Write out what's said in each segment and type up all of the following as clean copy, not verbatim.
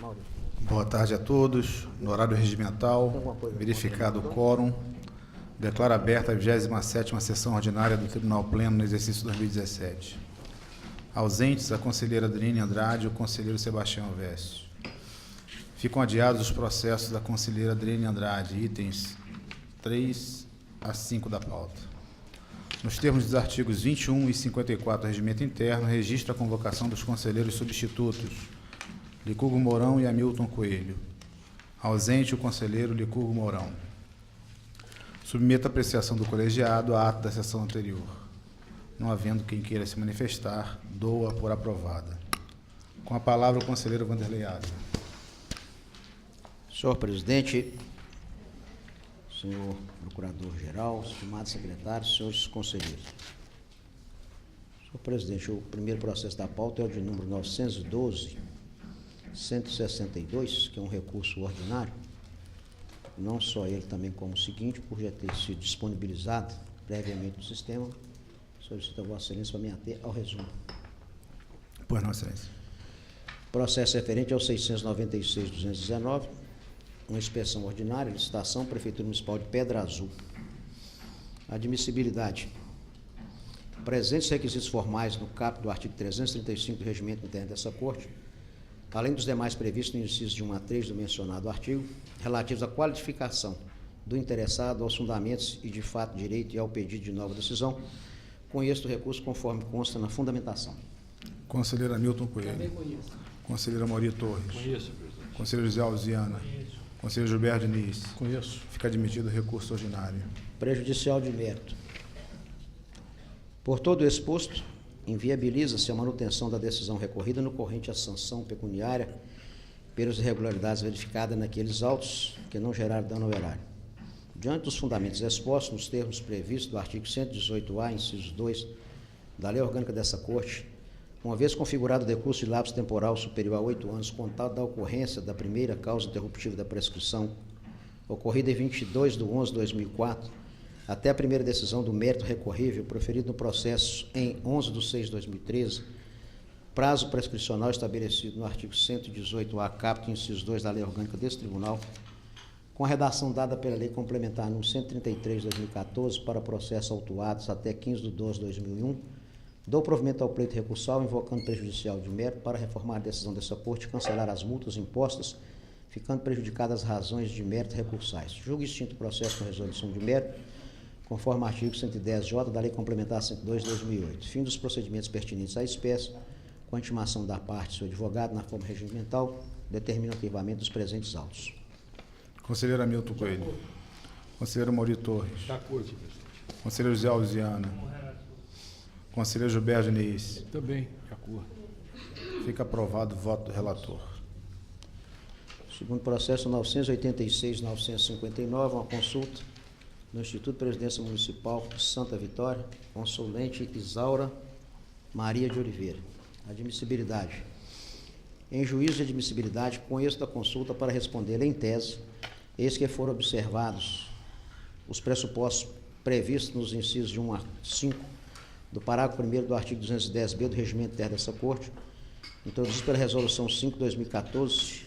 Maurício. Boa tarde a todos. No horário regimental, verificado o quórum, declaro aberta a 27ª sessão ordinária do Tribunal Pleno no exercício 2017. Ausentes, a conselheira Adriane Andrade e o conselheiro Sebastião Vécio. Ficam adiados os processos da conselheira Adriane Andrade, itens 3 a 5 da pauta. Nos termos dos artigos 21 e 54 do Regimento Interno, registra a convocação dos conselheiros substitutos Licurgo Mourão e Hamilton Coelho. Ausente o conselheiro Licurgo Mourão. Submeto a apreciação do colegiado a ato da sessão anterior. Não havendo quem queira se manifestar, dou-a por aprovada. Com a palavra o conselheiro Vanderlei Asa. Senhor presidente, senhor procurador-geral, estimados secretários, senhores conselheiros. Senhor presidente, o primeiro processo da pauta é o de número 912-162, que é um recurso ordinário. Não só ele, também como o seguinte, por já ter sido disponibilizado previamente no sistema, solicito a Vossa Excelência para me ater ao resumo. Pois não, Excelência. Processo referente ao 696-219, uma inspeção ordinária, licitação, Prefeitura Municipal de Pedra Azul. Admissibilidade. Presentes requisitos formais no caput do artigo 335 do Regimento Interno dessa Corte, além dos demais previstos no inciso de 1 a 3 do mencionado artigo, relativos à qualificação do interessado, aos fundamentos e de fato direito e ao pedido de nova decisão, conheço o recurso conforme consta na fundamentação. Conselheiro Hamilton Coelho. Também conheço. Conselheiro Mauri Torres. Conheço, presidente. Conselheiro José Alziana. Conheço. Conselheiro Gilberto Diniz. Conheço. Fica admitido o recurso ordinário. Prejudicial de mérito. Por todo o exposto, inviabiliza-se a manutenção da decisão recorrida no corrente à sanção pecuniária pelas irregularidades verificadas naqueles autos que não geraram dano ao erário. Diante dos fundamentos expostos nos termos previstos do artigo 118-A, inciso 2, da Lei Orgânica dessa Corte, uma vez configurado o decurso de lapso temporal superior a 8 anos, contado da ocorrência da primeira causa interruptiva da prescrição, ocorrida em 22/11/2004, até a primeira decisão do mérito recorrível, proferido no processo em 11/6/2013, prazo prescricional estabelecido no artigo 118-A, caput, inciso 2 da Lei Orgânica desse Tribunal, com a redação dada pela Lei Complementar número 133/2014 para processos autuados até 15/12/2001, dou provimento ao pleito recursal, invocando prejudicial de mérito para reformar a decisão dessa Corte e cancelar as multas impostas, ficando prejudicadas as razões de mérito recursais. Julgo extinto o processo com resolução de mérito, conforme o artigo 110J da Lei Complementar 102/2008. Fim dos procedimentos pertinentes à espécie, com a intimação da parte, seu advogado, na forma regimental, determina o arquivamento dos presentes autos. Conselheiro Hamilton Coelho. Conselheiro Mauri Torres. De acordo, presidente. Conselheiro José Alziana. Conselheiro Gilberto Diniz. Também, de acordo. Fica aprovado o voto do relator. Segundo processo 986-959, uma consulta no Instituto de Presidência Municipal de Santa Vitória, consulente Isaura Maria de Oliveira. Admissibilidade. Em juízo de admissibilidade, conheço da consulta para responder em tese, eis que foram observados os pressupostos previstos nos incisos de 1 a 5 do parágrafo 1º do artigo 210b do Regimento Interno dessa Corte, introduzido pela Resolução 5/2014,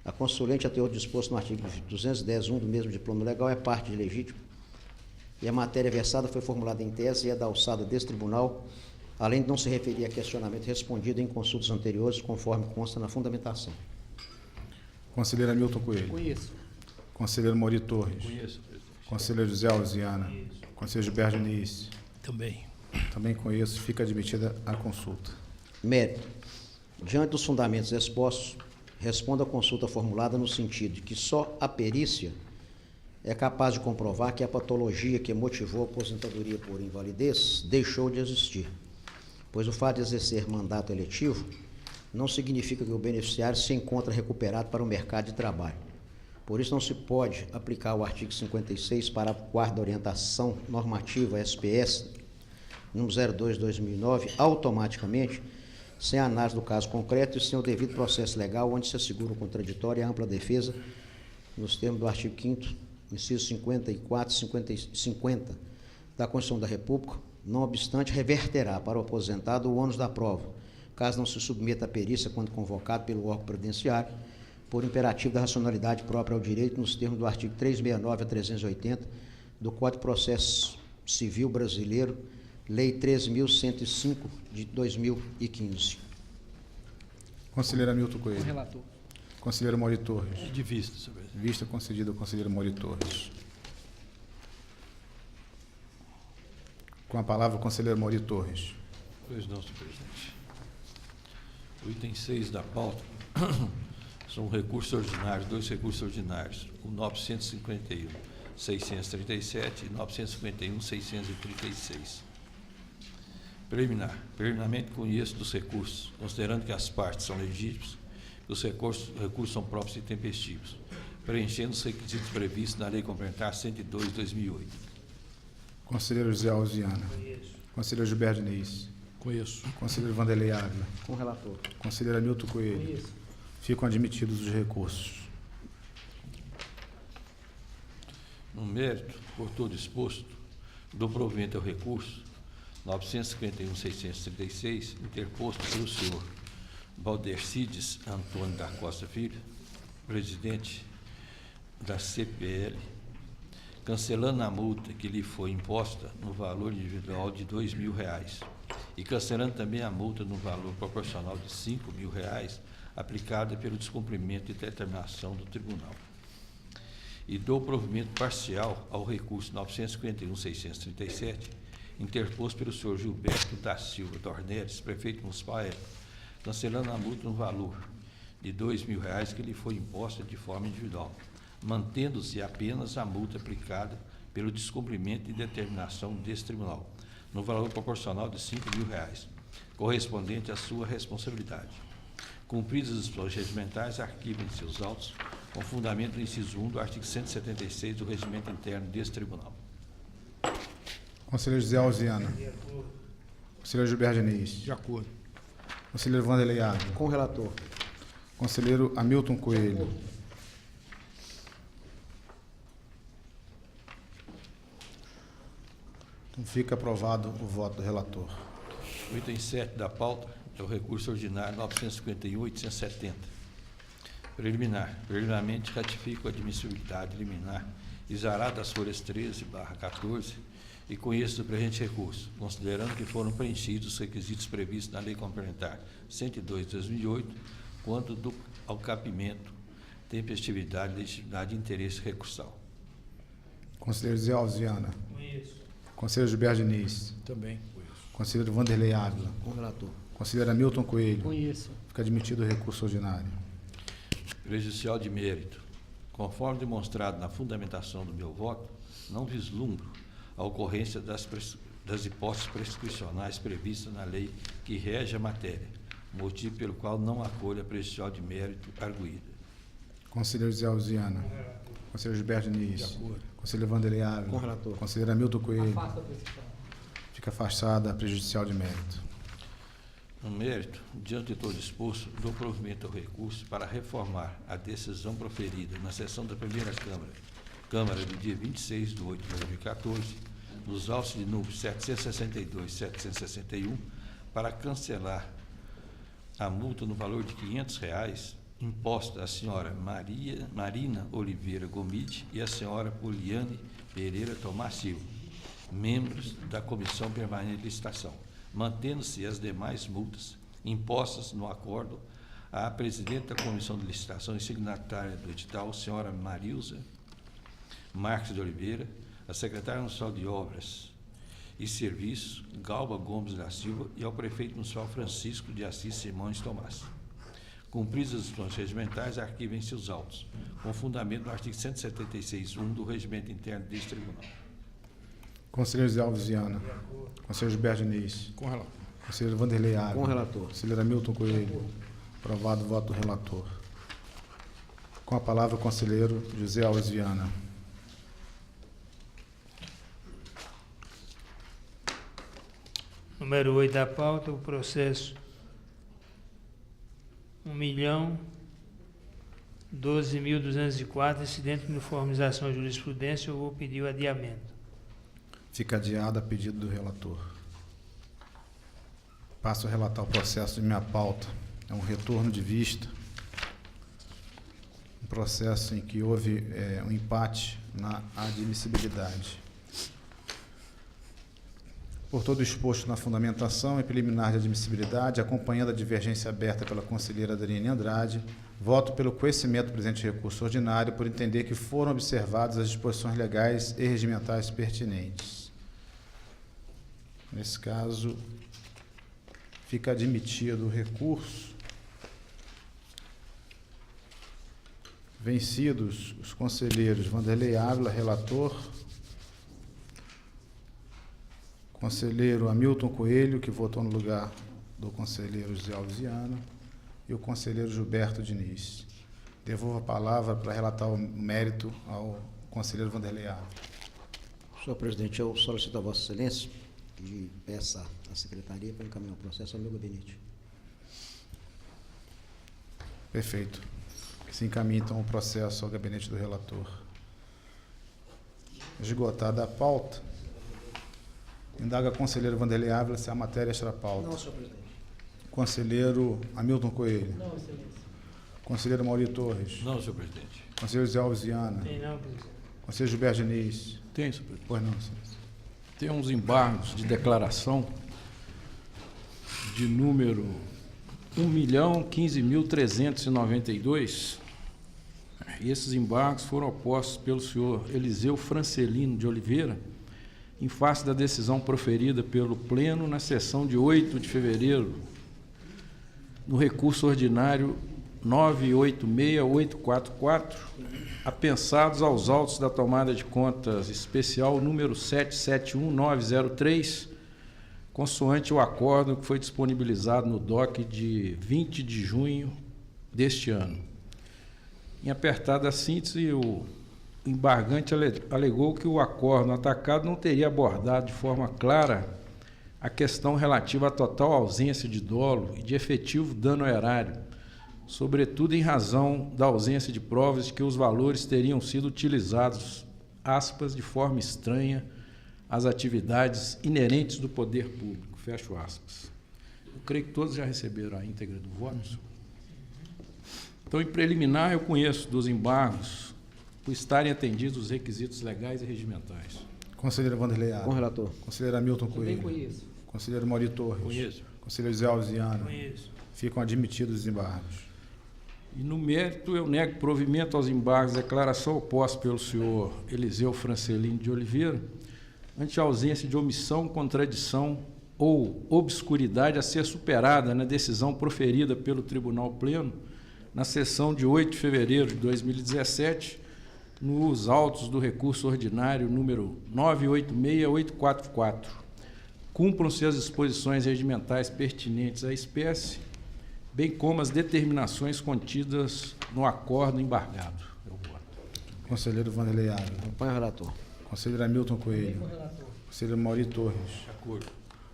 a consulente, a teor disposto no artigo 210.1 do mesmo diploma legal, é parte legítima, e a matéria versada foi formulada em tese e é da alçada desse tribunal, além de não se referir a questionamento respondido em consultas anteriores, conforme consta na fundamentação. Conselheiro Hamilton Coelho. Conheço. Conselheiro Mauri Torres. Conheço, presidente. Conselheiro José Alziana. Conselheiro Gilberto Diniz. Também. Também conheço. Fica admitida a consulta. Mérito. Diante dos fundamentos expostos, respondo à consulta formulada no sentido de que só a perícia é capaz de comprovar que a patologia que motivou a aposentadoria por invalidez deixou de existir, pois o fato de exercer mandato eletivo não significa que o beneficiário se encontra recuperado para o mercado de trabalho. Por isso, não se pode aplicar o artigo 56, parágrafo 4º da Orientação Normativa SPS, número 02/2009, automaticamente, sem análise do caso concreto e sem o devido processo legal, onde se assegura o contraditório e a ampla defesa, nos termos do artigo 5º, inciso 54 e 50 da Constituição da República, não obstante, reverterá para o aposentado o ônus da prova, caso não se submeta à perícia quando convocado pelo órgão previdenciário, por imperativo da racionalidade própria ao direito, nos termos do artigo 369 a 380 do Código de Processo Civil Brasileiro, Lei 13.105 de 2015. Conselheiro Hamilton Com Coelho. relator. Conselheiro Mauri Torres. De vista, senhor presidente. Vista concedida ao conselheiro Mauri Torres. Com a palavra, o conselheiro Mauri Torres. Pois não, senhor presidente. O item 6 da pauta são recursos ordinários, dois recursos ordinários, o 951.637 e 951.636. Preliminarmente conheço dos recursos, considerando que as partes são legítimas, que os recursos são próprios e tempestivos, preenchendo os requisitos previstos na Lei Complementar 102 de 2008. Conselheiro José Alziana. Conselheiro Gilberto Diniz. Conheço. Conselheiro Vanderlei Ávila. Com o relator. Conselheiro Hamilton Coelho. Ficam admitidos os recursos. No mérito, por todo exposto, dou provimento ao recurso 951.636, interposto pelo senhor Valdercides Antônio da Costa Filho, presidente da CPL, cancelando a multa que lhe foi imposta no valor individual de R$ 2.000 e cancelando também a multa no valor proporcional de R$ 5.000 aplicada pelo descumprimento de determinação do tribunal. E dou provimento parcial ao recurso 951.637, interposto pelo senhor Gilberto da Silva Dornelles, prefeito municipal, cancelando a multa no valor de R$ 2.000 que lhe foi imposta de forma individual, mantendo-se apenas a multa aplicada pelo descumprimento de determinação desse tribunal, no valor proporcional de R$ 5.000, correspondente à sua responsabilidade. Cumpridas as disposições regimentais, arquivem seus autos com fundamento no inciso 1 do artigo 176 do regimento interno desse tribunal. Conselheiro José Alziana. Conselheiro Gilberto Diniz. De acordo. Conselheiro Vanderlei Ávila. Com o relator. Conselheiro Hamilton Coelho. Então fica aprovado o voto do relator. O item 7 da pauta é o recurso ordinário 951.870. Preliminarmente ratifico a admissibilidade liminar exarada das folhas 13/14 e conheço do presente recurso, considerando que foram preenchidos os requisitos previstos na Lei Complementar 102 de 2008, quanto ao cabimento, tempestividade, legitimidade e interesse recursal. Conselheiro José Alziana. Conselheiro Gilberto Diniz. Também conheço. Conselheiro Vanderlei Ávila. Com o relator. Conselheiro Hamilton Coelho. Conheço. Fica admitido o recurso ordinário. Prejudicial de mérito. Conforme demonstrado na fundamentação do meu voto, não vislumbro a ocorrência das hipóteses prescricionais previstas na lei que rege a matéria, motivo pelo qual não acolho a prejudicial de mérito arguída. Conselheiro José Alziana. Conselheiro Gilberto Diniz. De acordo. Conselheiro Vanderlei Ávila. Com o relator. Conselheiro Hamilton Coelho. Afasta a prescrição. Fica afastada a prejudicial de mérito. No mérito, diante de todo exposto, dou provimento ao recurso para reformar a decisão proferida na sessão da primeira Câmara do dia 26 de 8 de 2014, nos autos de número 762 e 761, para cancelar a multa no valor de R$ 500 imposta à senhora Marina Oliveira Gomide e à senhora Poliane Pereira Tomás Silva, membros da Comissão Permanente de Licitação, mantendo-se as demais multas impostas no acordo à presidente da Comissão de Licitação e signatária do edital, senhora Marilza Marques de Oliveira, a secretária municipal de Obras e Serviços, Galba Gomes da Silva, e ao prefeito municipal Francisco de Assis Simões Tomás. Cumpridas as disposições regimentais, arquivem seus autos, com fundamento no artigo 176.1 do regimento interno deste tribunal. Conselheiro José Alziana. Conselheiro Gilberto Diniz. Com relator. Conselheiro Vanderlei Ávila. Com o relator. Conselheiro Hamilton Coelho. Aprovado o voto do relator. Com a palavra, o conselheiro José Alziana. Número 8 da pauta, o processo 1.012.204, incidente de uniformização e jurisprudência, eu vou pedir o adiamento. Fica adiado a pedido do relator. Passo a relatar o processo de minha pauta. É um retorno de vista, um processo em que houve um empate na admissibilidade. Por todo o exposto na fundamentação e preliminar de admissibilidade, acompanhando a divergência aberta pela conselheira Adriane Andrade, voto pelo conhecimento do presente recurso ordinário por entender que foram observadas as disposições legais e regimentais pertinentes. Nesse caso, fica admitido o recurso. Vencidos os conselheiros Vanderlei Ávila, relator, conselheiro Hamilton Coelho, que votou no lugar do conselheiro José Alves Viana, e o conselheiro Gilberto Diniz. Devolvo a palavra para relatar o mérito ao conselheiro Vanderlei Ávila. Senhor presidente, eu solicito a Vossa Excelência que peça à secretaria para encaminhar o processo ao meu gabinete. Perfeito. Que se encaminhe, então, o processo ao gabinete do relator. Esgotada a pauta, indaga a conselheiro Vanderlei Ávila se a matéria está na pauta. Não, senhor presidente. Conselheiro Hamilton Coelho. Não, excelência. Conselheiro Mauri Torres. Não, senhor presidente. Conselheiro José Alves Viana. Tem não, presidente. Conselheiro Gilberto Diniz. Tem, senhor presidente. Pois não, senhor. Tem uns embargos de declaração de número 1.015.392, e esses embargos foram opostos pelo senhor Eliseu Francelino de Oliveira, em face da decisão proferida pelo Pleno na sessão de 8 de fevereiro, no recurso ordinário 986844, apensados aos autos da tomada de contas especial número 771903, consoante o acordo que foi disponibilizado no DOC de 20 de junho deste ano. Em apertada síntese, o embargante alegou que o acordo atacado não teria abordado de forma clara a questão relativa à total ausência de dolo e de efetivo dano ao erário, sobretudo em razão da ausência de provas de que os valores teriam sido utilizados, aspas, de forma estranha às atividades inerentes do poder público, fecho aspas. Eu creio que todos já receberam a íntegra do voto. Então, em preliminar, eu conheço dos embargos por estarem atendidos os requisitos legais e regimentais. Conselheiro Vanderlei Ávila. Com relator. Conselheiro Hamilton Também Coelho. conheço. Conselheiro Mauri Torres. Conheço. Conselheiro José Alves Viana. Conheço. Ficam admitidos os embargos. E no mérito, eu nego provimento aos embargos, declaração oposta pelo senhor Eliseu Francelino de Oliveira, ante a ausência de omissão, contradição ou obscuridade a ser superada na decisão proferida pelo Tribunal Pleno na sessão de 8 de fevereiro de 2017, nos autos do recurso ordinário número 986844. Cumpram-se as disposições regimentais pertinentes à espécie, bem como as determinações contidas no acordo embargado. Eu voto. Conselheiro Vanderlei Ávila. Acompanhe o relator. Conselheiro Hamilton Coelho. Com o relator. Conselheiro Mauri Torres. De acordo.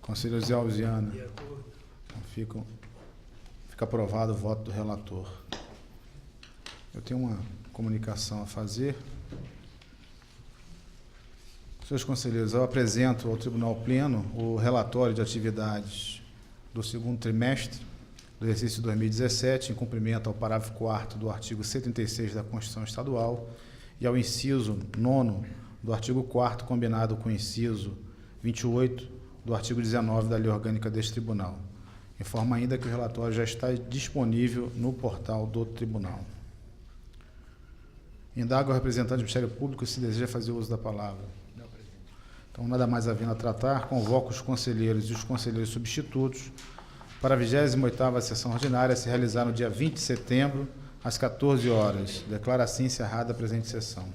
Conselheiro José Alves Viana. De acordo. Então, fica aprovado o voto do relator. Eu tenho uma comunicação a fazer. Senhores conselheiros, eu apresento ao Tribunal Pleno o relatório de atividades do segundo trimestre do exercício 2017, em cumprimento ao parágrafo 4º do artigo 136 da Constituição Estadual e ao inciso 9º do artigo 4º, combinado com o inciso 28 do artigo 19 da Lei Orgânica deste Tribunal. Informo ainda que o relatório já está disponível no portal do Tribunal. Indago ao representante do Ministério Público se deseja fazer uso da palavra. Então, nada mais havendo a tratar, convoco os conselheiros e os conselheiros substitutos para a 28ª sessão ordinária a se realizar no dia 20 de setembro, às 14 horas. Declaro assim encerrada a presente sessão.